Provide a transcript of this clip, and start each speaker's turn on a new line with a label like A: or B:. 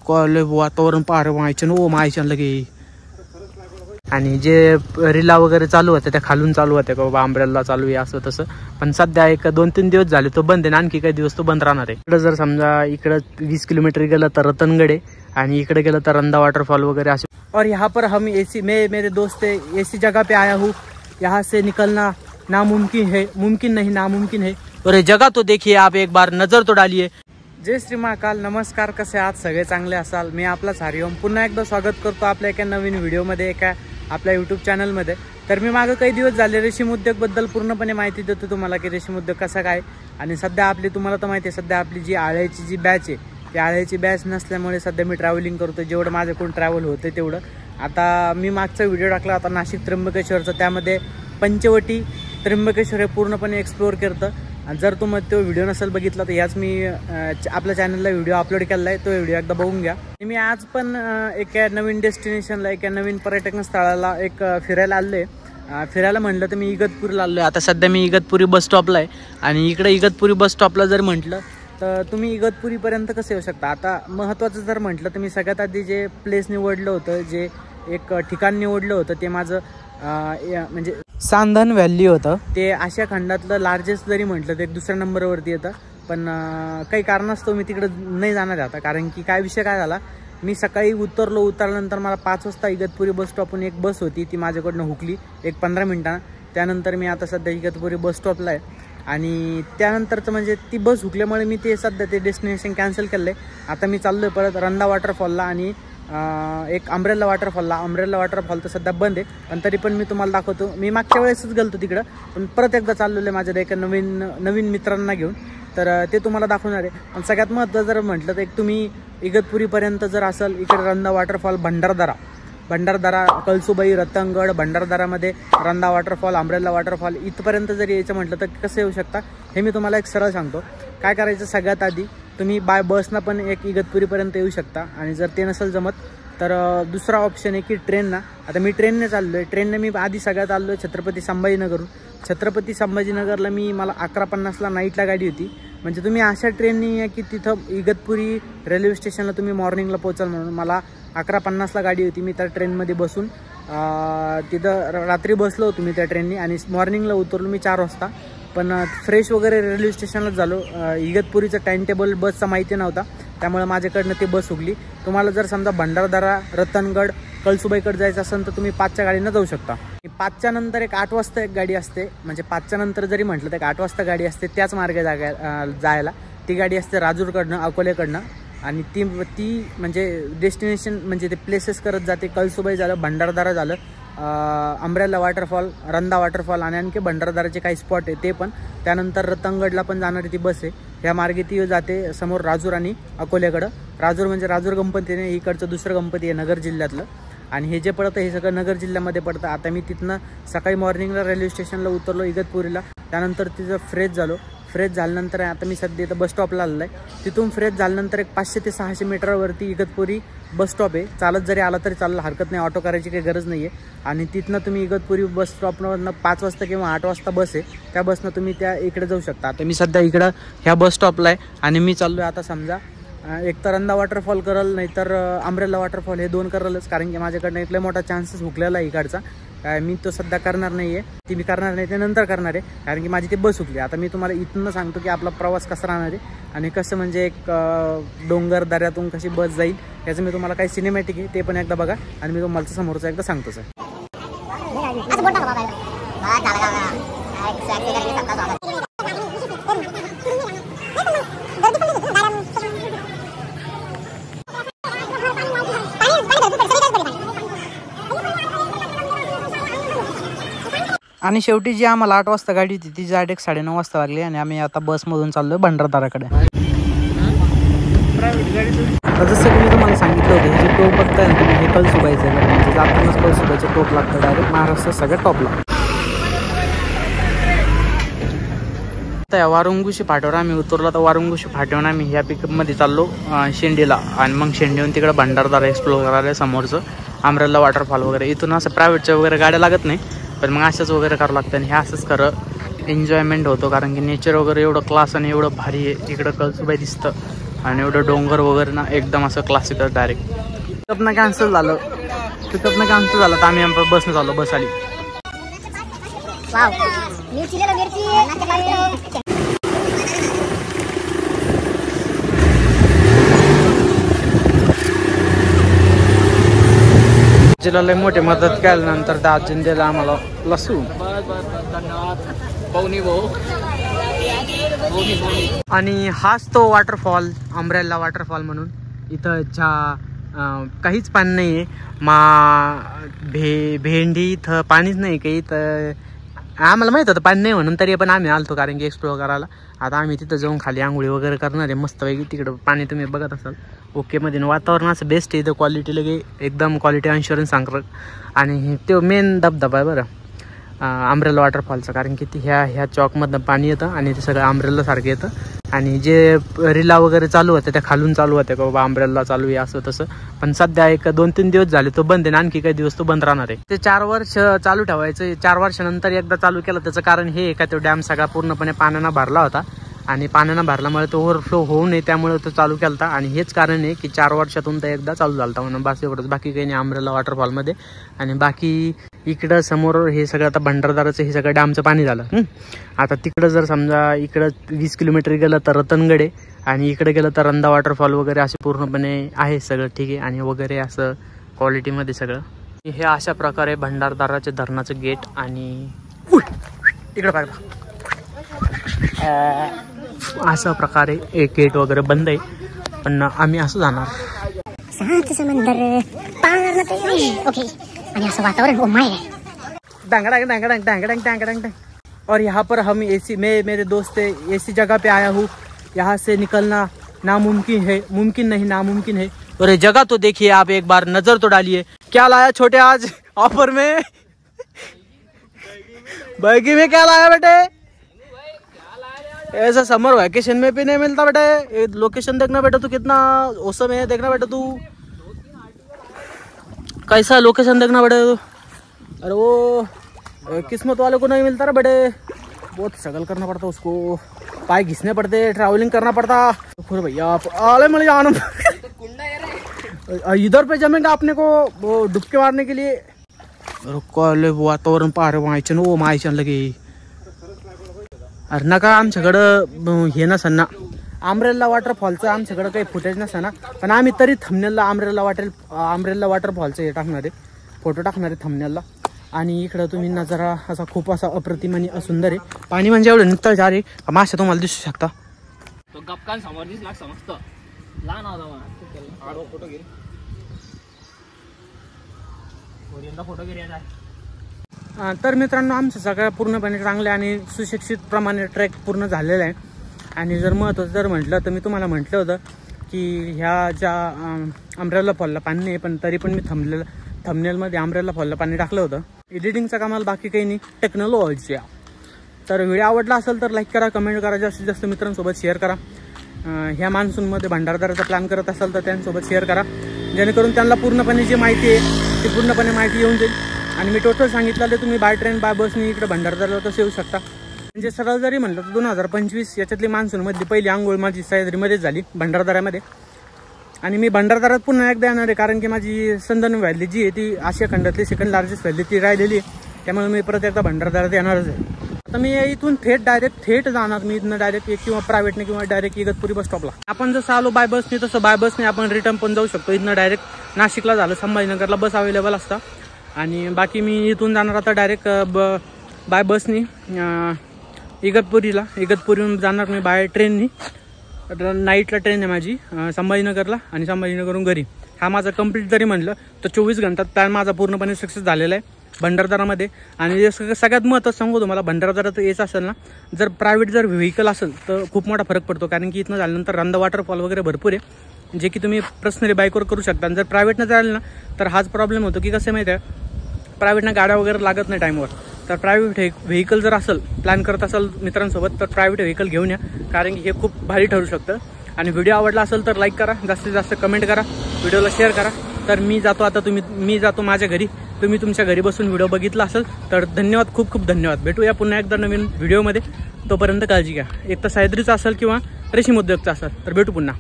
A: Call वातावरण पार मायच्या लगे. आणि जे रिला वगैरे चालू होत्या त्या खालून चालू होत्या का बाबा अम्ब्रेला चालू आहे असं तसं. पण सध्या एक 2-3 दिवस झाले तो बंद आहे, आणखी काही दिवस तो बंद राहणार आहे. इकडं जर समजा इकडं 20 किलोमीटर गेलं तर रतनगड आहे आणि इकडे गेलं तर रंदा वाटरफॉल वगैरे असे. और यहाँ पर हम मेरे दोस्त ऐसी जगह पे आया हूँ, यहाँ से निकलना नामुमकिन है, मुमकिन नहीं नामुमकिन है. और ये जगह तो देखिए आप, एक बार नजर तो डालिए. जय श्री महाकाल. नमस्कार, कसे आहात सगळे? चांगले असाल. मी आपलाच हरिओम पुन्हा एकदा स्वागत करतो आपल्या एका नवीन व्हिडिओमध्ये, एका आपल्या यूट्यूब चॅनलमध्ये. तर मी मागं काही दिवस झाले रेशीम उद्योगबद्दल पूर्णपणे माहिती देतो तुम्हाला की रेशीम उद्योग कसा काय. आणि सध्या आपली तुम्हाला तर माहिती आहे, सध्या आपली जी आळ्याची जी बॅच आहे ती आळ्याची बॅच नसल्यामुळे सध्या मी ट्रॅव्हलिंग करतो, जेवढं माझ्याकडून ट्रॅव्हल होतं तेवढं. आता मी मागचा व्हिडिओ टाकला होता नाशिक त्र्यंबकेश्वरचा, त्यामध्ये पंचवटी त्र्यंबकेश्वर हे पूर्णपणे एक्सप्लोअर करतं. आणि जर तुम्ही तो व्हिडिओ नसेल बघितला तर याच मी आपल्या चॅनलला व्हिडिओ अपलोड केला आहे, तो व्हिडिओ एकदा बघून घ्या. मी आज पण एका नवीन डेस्टिनेशनला, एका नवीन पर्यटन स्थळाला एक फिरायला आलो आहे. फिरायला म्हटलं तर मी इगतपुरीला आलो आहे. आता सध्या मी इगतपुरी बस स्टॉपला आहे आणि इकडे इगतपुरी बस स्टॉपला जर म्हटलं तर तुम्ही इगतपुरीपर्यंत कसं येऊ शकता. आता महत्त्वाचं जर म्हटलं तर मी सगळ्यात आधी जे प्लेस निवडलं होतं, जे एक ठिकाण निवडलं होतं ते माझं म्हणजे सांधन व्हॅली होतं. ते आशिया खंडातलं लार्जेस्ट जरी म्हटलं तर एक दुसऱ्या नंबरवरती येतं. पण काही कारणास्तव मी तिकडं नाही जाणार आता, कारण की काय विषय काय झाला, मी सकाळी उतरल्यानंतर मला 5 वाजता इगतपुरी बस स्टॉपहून एक बस होती, ती माझ्याकडनं हुकली एक 15 मिनिटांना. त्यानंतर मी आता सध्या इगतपुरी बस स्टॉपला आहे आणि त्यानंतरचं म्हणजे ती बस हुकल्यामुळे मी ते सध्या ते डेस्टिनेशन कॅन्सल केलं आहे. आता मी चाललो आहे परत रंदा वॉटरफॉलला आणि एक अम्ब्रेला वॉटरफॉलला. अम्ब्रेला वॉटरफॉल तर सध्या बंद आहे, पण तरी पण मी तुम्हाला दाखवतो. मी मागच्या वेळेसच गेलो तिकडं, पण परत एकदा चाललेलं आहे माझ्या एका नवीन मित्रांना घेऊन, तर ते तुम्हाला दाखवणार आहे. पण सगळ्यात महत्त्वाचं जर म्हटलं तर एक तुम्ही इगतपुरीपर्यंत जर असाल, इकडे रंदा वॉटरफॉल, भंडारदरा, कळसुबाई, रतनगड, भंडारदरामध्ये रंदा वॉटरफॉल, अम्ब्रेला वॉटरफॉल इथपर्यंत जर यायचं म्हटलं तर कसं येऊ शकता हे मी तुम्हाला एक सरळ सांगतो. काय करायचं, सगळ्यात आधी तुम्ही बाय बसनं पण एक इगतपुरीपर्यंत येऊ शकता. आणि जर ते नसेल जमत तर दुसरा ऑप्शन आहे की ट्रेननं. आता मी ट्रेनने चाललो आहे. ट्रेनने मी आधी सगळ्यात आलो आहे छत्रपती संभाजीनगरहून. छत्रपती संभाजीनगरला मला 11:50ला नाईटला गाडी होती. म्हणजे तुम्ही अशा ट्रेननी या की तिथं इगतपुरी रेल्वे स्टेशनला तुम्ही मॉर्निंगला पोचाल म्हणून. मला 11:50ला गाडी होती. मी त्या ट्रेनमध्ये बसून तिथं रात्री बसलो होतो मी त्या ट्रेननी आणि मॉर्निंगला उतरलो मी 4 वाजता. पण फ्रेश वगैरे रेल्वे स्टेशनलाच झालो. इगतपुरीचं टाइम टेबल बसचा माहिती नव्हता, त्यामुळे माझ्याकडनं ती बस हुकली. तुम्हाला जर समजा भंडारदरा, रतनगड, कळसुबाईकडे जायचं असेल तर तुम्ही 5च्या गाडीनं जाऊ शकता. 5च्या नंतर एक 8 वाजता एक गाडी असते, म्हणजे 5च्या नंतर जरी म्हटलं तर एक 8 वाजता गाडी असते त्याच मार्गे जायला. ती गाडी असते राजूरकडनं, अकोल्याकडनं. आणि ती म्हणजे डेस्टिनेशन म्हणजे ते प्लेसेस करत जाते. कळसुबाई झालं, भंडारदरा झालं, अम्ब्रेला वॉटरफॉल, रंदा वॉटरफॉल आणि आणखी भंडारदराचे काही स्पॉट आहे ते पण. त्यानंतर रतनगडला पण जाणारी ती बस आहे. ह्या मार्गे ती जाते समोर राजूर आणि अकोल्याकडं. राजूर म्हणजे राजूर गणपती नाही, इकडचं दुसरं गणपती आहे नगर जिल्ह्यातलं. आणि हे जे पडतं हे सगळं नगर जिल्ह्यामध्ये पडतं. आता मी तिथनं सकाळी मॉर्निंगला रेल्वे स्टेशनला उतरलो इगतपुरीला. त्यानंतर तिथं फ्रेश झाल्यानंतर आता मी सध्या इथं बस स्टॉपला आलेलो आहे. तिथून फ्रेश झाल्यानंतर एक 500 ते 600 मीटरवरती इगतपुरी बस स्टॉप आहे. चालत जरी आला तरी चाललं, हरकत नाही, ऑटो करायची काही गरज नाही आहे. आणि तिथनं तुम्ही इगतपुरी बस स्टॉपवरनं 5 वाजता किंवा 8 वाजता बस आहे, त्या बसनं तुम्ही त्या इकडे जाऊ शकता. आता मी सध्या इकडं ह्या बस स्टॉपला आहे आणि मी चाललो आहे आता समजा एक तर रंदा वॉटरफॉल करल, नाही तर अम्ब्रेला वॉटरफॉल, हे 2 करलच. कारण की माझ्याकडनं एक लय मोठा चान्सेस हुकलेला आहे इकडचा. मी तो सध्या करणार नाही आहे, ती मी करणार नाही, ते नंतर करणार आहे, कारण की माझी ती बस हुकली. आता मी तुम्हाला इथून सांगतो की आपला प्रवास कसा राहणार आहे आणि कसं म्हणजे एक डोंगर दऱ्यातून कशी बस जाईल याचं मी तुम्हाला काही सिनेमॅटिक आहे ते पण एकदा बघा आणि मी तुम्हाला समोरचं एकदा सांगतो सर. आणि शेवटी जी आम्हाला 8 वाजता गाडी होती ती डायरेक्ट 9:30 वाजता लागली आणि आम्ही आता बसमधून चाललो आहे भंडारदराकडे. जसं की मी तुम्हाला सांगितलं होतं, हे जे टोप बघताय ना तुम्ही, हे कळसुबाईचं आहे. म्हणजे जातानाच कळसुबाईचं टोप लागतं डायरेक्ट महाराष्ट्र सगळ्यात टॉपला. आता वारुंगुशी फाट्यावर आम्ही उतरलो. तर वारुंगुशी फाट्यावर आम्ही ह्या पिकअपमध्ये चाललो शेंडीला आणि मग शेंडीहून तिकडे भंडारदरा एक्सप्लोर करायला, समोरचं अम्ब्रेला वॉटरफॉल वगैरे. इथून असं प्रायव्हेटच्या वगैरे गाड्या लागत नाही, पण मग असंच वगैरे करावं लागतं. आणि हे असंच खरं एन्जॉयमेंट होतो, कारण की नेचर वगैरे एवढं क्लास आणि एवढं भारी आहे. इकडं कळसुबाई दिसतं आणि एवढं डोंगर वगैरे ना एकदम असं क्लासिकल डायरेक्ट. पिकअपनं कॅन्सल झालं तर आम्ही बसनं चाललो. बस आली. आजीला लय मोठी मदत केल्यानंतर त्या आजीने दिला आम्हाला लसूण. आणि हाच तो वॉटरफॉल, अम्ब्रेला वॉटरफॉल म्हणून. इथं काहीच पाणी नाही आहे. भेंडी इथं पाणीच नाही काही. तर आम्हाला माहित होतं पाणी नाही म्हणून, तरी पण आम्ही आलतो कारण की एक्सप्लोअर करायला. आता आम्ही तिथं जाऊन खाली आंघोळी वगैरे करणार आहे मस्तपैकी. तिकडं पाणी तुम्ही बघत असाल ओकेमध्ये. वातावरण असं बेस्ट आहे इथं. क्वालिटी लगे एकदम क्वालिटी इन्शुरन्स सांगतात. आणि तो मेन धबधबा आहे बरं अम्ब्रेला वॉटरफॉलचं, कारण की ह्या चॉकमधनं पाणी येतं आणि ते सगळं अम्ब्रेला सारखं येतं. आणि जे रिला वगैरे चालू होत्या त्या खालून चालू होत्या का बाबा अम्ब्रेला चालू आहे असं तसं. पण सध्या 2-3 दिवस झाले तो बंद आहे. आणखी काही दिवस तो बंद राहणार आहे. ते 4 वर्ष चालू ठेवायचं. 4 वर्षानंतर एकदा चालू केलं. त्याचं कारण हे आहे का तो डॅम सगळा पूर्णपणे पाण्यानं भरला होता आणि पाण्यानं भरल्यामुळे तो ओव्हरफ्लो होऊ नये त्यामुळे तो चालू केला होता. आणि हेच कारण आहे की 4 वर्षातून तर एकदा चालू झाला होता म्हणून. बस एवढंच, बाकी काही नाही अम्ब्रेला वॉटरफॉलमध्ये. आणि बाकी इकडं समोर हे सगळं आता भंडारदाराचं हे सगळं डॅमचं पाणी झालं. आता तिकडं जर समजा इकडं 20 किलोमीटर गेलं तर रतनगड आहे आणि इकडे गेलं तर रंधा वॉटरफॉल वगैरे असे पूर्णपणे आहे सगळं ठीक आहे. आणि वगैरे असं क्वालिटीमध्ये सगळं हे अशा प्रकारे भंडारदाराचे धरणाचं गेट. आणि इकडं पाहिजे अशा प्रकारे एक गेट वगैरे बंद आहे. पण आम्ही असं जाणार.
B: शांत समंदर पार ओके. आणि असं वातावरण ओमाय
A: है. और यहाँ पर हम एसी मैं मेरे दोस्त ऐसी जगह पे आया हूँ. यहाँ से निकलना नामुमकिन है, मुमकिन नहीं नामुमकिन है. और ये जगह तो देखिए आप, एक बार नजर तो डालिए. क्या लाया छोटे आज ऑफर में? बैगी में क्या लाया बेटे? ऐसा समर वैकेशन में भी नहीं मिलता बेटे. लोकेशन देखना बेटा तू कितना औसम है. देखना बेटा तू कैसा लोकेशन देखना बेटे. अरे वो किस्मत वाले को नहीं मिलता रे बेटे. बहुत स्ट्रगल करना पड़ता उसको. पाए घिसने पड़ते, ट्रैवलिंग करना पड़ता. खुद भैया आले मुझे जाना. इधर पे जमेगा अपने को वो डुबके मारने के लिए. वातावरण पार मायचन ओ मायचन लगे. अरे नका आमच्याकडं हे नसन ना अम्ब्रेला वॉटरफॉलचं आमच्याकडं काही फुटेज नसतं ना. पण आम्ही तरी थंबनेलला अम्ब्रेला वॉटरफॉलचं हे टाकणार आहे, फोटो टाकणार आहे थंबनेलला. आणि इकडं तुम्ही नजारा असा खूप असा अप्रतिम आणि सुंदर आहे. पाणी म्हणजे एवढं नितळ जार आहे माशा तुम्हाला दिसू शकता.
C: तो गपकान समोर दिसला समजतं लहान होता फोटो घे. फोटो घे.
A: तर मित्रांनो आमचं सगळं पूर्णपणे चांगलं आणि सुशिक्षित प्रमाणे ट्रेक पूर्ण झालेला आहे. आणि जर महत्त्वाचं जर म्हटलं तर मी तुम्हाला म्हटलं होतं की ह्या ज्या अम्ब्रेला फॉलला पाणी नाही, पण तरी पण मी थंबनेलमध्ये अम्ब्रेला फॉलला पाणी टाकलं होतं. एडिटिंगचं कामाला बाकी काही नाही, टेक्नॉलॉजी. तर व्हिडिओ आवडला असेल तर लाईक करा, कमेंट करा, जास्तीत जास्त मित्रांसोबत शेअर करा. ह्या मान्सूनमध्ये भंडारदाराचा प्लॅन करत असाल तर त्यांच्यासोबत शेअर करा, जेणेकरून त्यांना पूर्णपणे जी माहिती आहे ती पूर्णपणे माहिती येऊन जाईल. आणि मी टोटल सांगितलं तुम्ही बाय ट्रेन बाय बसनी इकडे भंडारदाराला कसं येऊ शकता. म्हणजे सरळ जरी म्हटलं तर 2025 याच्यातली मान्सूनमधली पहिली आंघोळ माझी सह्याद्रीमध्येच झाली, भंडारदारामध्ये. आणि मी भंडारदारात पुन्हा एकदा येणार आहे, कारण की माझी संदन व्हॅली जी आहे ती आशिया खंडातली सेकंड लार्जेस्ट व्हॅली ती राहिलेली आहे. त्यामुळे मी परत एकदा भंडारदारात येणारच आहे. आता मी इथून थेट जाणार. मी इथनं डायरेक्ट किंवा प्रायव्हेटने किंवा डायरेक्ट इगतपुरी बस स्टॉपला. आपण जसं आलो बाय बसने तसं बाय बसने आपण रिटर्न पण जाऊ शकतो. इथनं डायरेक्ट नाशिकला झालं, संभाजीनगरला बस अवेलेबल असतात. आणि बाकी मी इथून जाणार आता डायरेक्ट बाय बसनी इगतपुरीहून जाणार मी बाय ट्रेननी. नाईटला ट्रेन आहे माझी संभाजीनगरला, आणि संभाजीनगरहून घरी. हा माझा कंप्लीट जरी म्हटलं तर 24 घंटात प्लॅन माझा पूर्णपणे सक्सेस झालेला आहे भंडारदारामध्ये. आणि सगळ्यात महत्त्वाचं सांगू तुम्हाला, भंडारदारात यायचं असेल ना, जर प्रायव्हेट जर व्हेकल असेल तर खूप मोठा फरक पडतो. कारण की इथनं झाल्यानंतर रंधा वॉटरफॉल वगैरे भरपूर आहे, जे की तुम्ही पर्सनली बाईकवर करू शकता. आणि जर प्रायव्हेटनं जायला ना तर हाच प्रॉब्लेम होतो की कसं माहिती आहे, प्रायव्हेटनं गाड्या वगैरे लागत नाही टाईमवर. तर प्रायव्हेट व्हेकल जर असेल, प्लॅन करत असाल मित्रांसोबत, तर प्रायव्हेट व्हेकल घेऊन या, कारण की हे खूप भारी ठरू शकतं. आणि व्हिडिओ आवडला असेल तर लाईक करा, जास्तीत जास्त कमेंट करा, व्हिडिओला शेअर करा. तर मी जातो माझ्या घरी. तुम्ही तुमच्या घरी बसून व्हिडिओ बघितला असेल तर धन्यवाद, खूप खूप धन्यवाद. भेटूया पुन्हा एकदा नवीन व्हिडिओमध्ये. तोपर्यंत काळजी घ्या. एक तर सह्याद्रीचा असेल किंवा रेशीम उद्योगचा असेल तर भेटू पुन्हा.